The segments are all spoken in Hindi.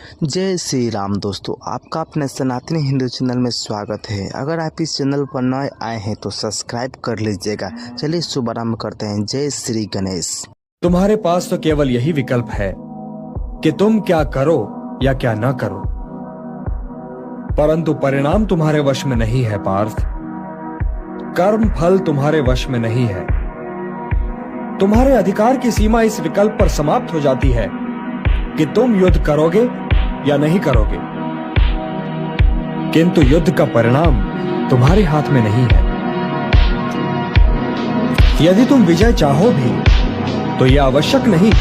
जय श्री राम दोस्तों, आपका अपने सनातनी हिंदू चैनल में स्वागत है। अगर आप इस चैनल पर नए आए हैं तो सब्सक्राइब कर लीजिएगा। चलिए शुभारंभ करते हैं। जय श्री गणेश। तुम्हारे पास तो केवल यही विकल्प है कि तुम क्या करो या क्या न करो, परंतु परिणाम तुम्हारे वश में नहीं है पार्थ। कर्म फल तुम्हारे वश में नहीं है। तुम्हारे अधिकार की सीमा इस विकल्प पर समाप्त हो जाती है कि तुम युद्ध करोगे या नहीं करोगे, किंतु युद्ध का परिणाम तुम्हारे हाथ में नहीं है। यदि तुम विजय चाहो भी तो यह आवश्यक नहीं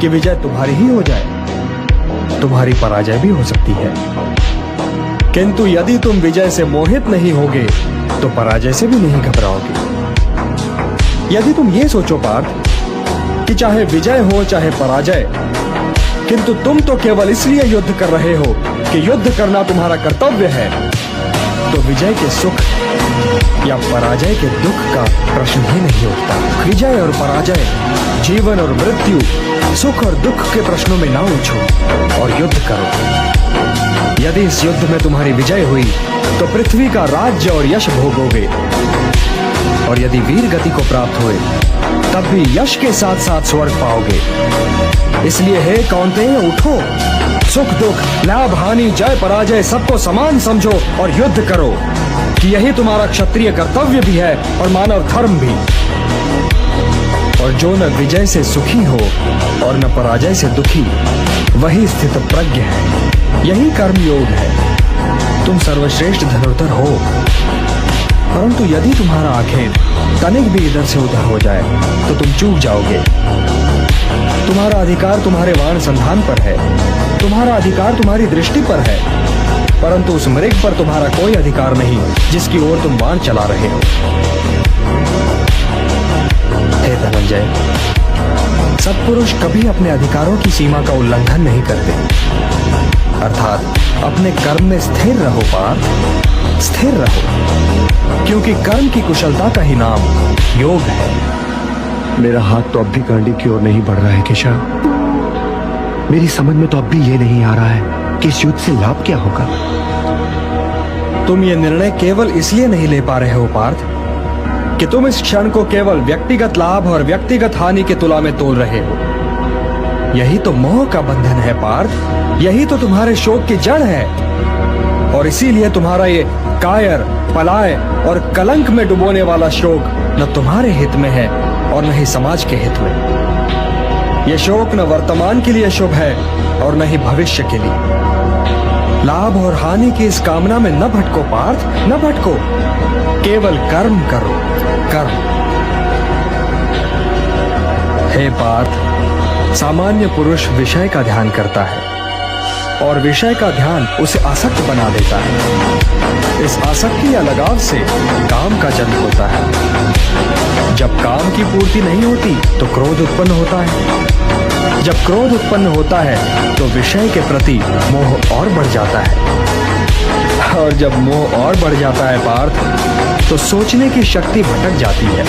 कि विजय तुम्हारी ही हो जाए, तुम्हारी पराजय भी हो सकती है। किंतु यदि तुम विजय से मोहित नहीं होगे तो पराजय से भी नहीं घबराओगे। यदि तुम ये सोचो पार्थ कि चाहे विजय हो चाहे पराजय, किंतु तुम तो केवल इसलिए युद्ध कर रहे हो कि युद्ध करना तुम्हारा कर्तव्य है, तो विजय के सुख या पराजय के दुख का प्रश्न ही नहीं उठता। विजय और पराजय, जीवन और मृत्यु, सुख और दुख के प्रश्नों में ना उलझो और युद्ध करो। यदि इस युद्ध में तुम्हारी विजय हुई तो पृथ्वी का राज्य और यश भोगोगे, और यदि वीर गति को प्राप्त हुए तब भी यश के साथ साथ स्वर्ग पाओगे। इसलिए हे कौन्तेय, उठो, सुख दुख, लाभ हानि, जय पराजय सबको समान समझो और युद्ध करो, कि यही तुम्हारा क्षत्रिय कर्तव्य भी है और मानव धर्म भी। और जो न विजय से सुखी हो और न पराजय से दुखी, वही स्थित प्रज्ञ है। यही कर्म योग है। तुम सर्वश्रेष्ठ धनुर्धर हो, परंतु यदि तुम्हारा आखेट तनिक भी इधर से उधर हो जाए तो तुम चूक जाओगे। तुम्हारा अधिकार तुम्हारे वाण संधान पर है, तुम्हारा अधिकार तुम्हारी दृष्टि पर है, परंतु उस मृग पर तुम्हारा कोई अधिकार नहीं जिसकी ओर तुम वाण चला रहे हो। हे धनंजय, सत्पुरुष कभी अपने अधिकारों की सीमा का उल्लंघन नहीं करते। अर्थात अपने कर्म में स्थिर रहो पार्थ, स्थिर रहो, क्योंकि कर्म की कुशलता का ही नाम योग है। मेरा हाथ तो अब भी करंडी की ओर नहीं बढ़ रहा है केशव। मेरी समझ में तो अब भी ये नहीं आ रहा है कि इस युद्ध से लाभ क्या होगा। तुम ये निर्णय केवल इसलिए नहीं ले पा रहे हो पार्थ कि तुम इस क्षण को केवल व्यक्तिगत लाभ और व्यक्तिगत हानि के तुला में तोल रहे हो। यही तो मोह का बंधन है पार्थ, यही तो तुम्हारे शोक की जड़ है। और इसीलिए तुम्हारा ये कायर, पलाय और कलंक में डुबोने वाला शोक न तुम्हारे हित में है और न ही समाज के हित में। यह शोक न वर्तमान के लिए शुभ है और न ही भविष्य के लिए। लाभ और हानि की इस कामना में न भटको पार्थ, न भटको। केवल कर्म करो, कर्म। हे पार्थ, सामान्य पुरुष विषय का ध्यान करता है और विषय का ध्यान उसे आसक्त बना देता है। इस आसक्ति या लगाव से काम का जन्म होता है। जब काम की पूर्ति नहीं होती तो क्रोध उत्पन्न होता है। जब क्रोध उत्पन्न होता है तो विषय के प्रति मोह और बढ़ जाता है। और जब मोह और बढ़ जाता है पार्थ, तो सोचने की शक्ति भटक जाती है।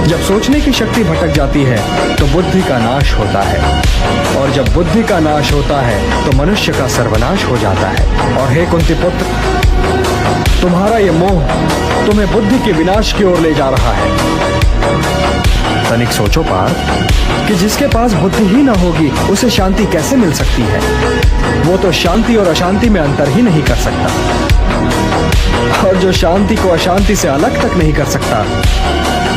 जब सोचने की शक्ति भटक जाती है तो बुद्धि का नाश होता है, और जब बुद्धि का नाश होता है तो मनुष्य का सर्वनाश हो जाता है। और हे कुंती पुत्र, तुम्हारा ये मोह तुम्हें बुद्धि के विनाश की ओर ले जा रहा है। तनिक सोचो पार्थ कि जिसके पास बुद्धि ही ना होगी उसे शांति कैसे मिल सकती है। वो तो शांति और अशांति में अंतर ही नहीं कर सकता, और जो शांति को अशांति से अलग तक नहीं कर सकता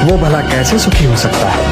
वो भला कैसे सुखी हो सकता है।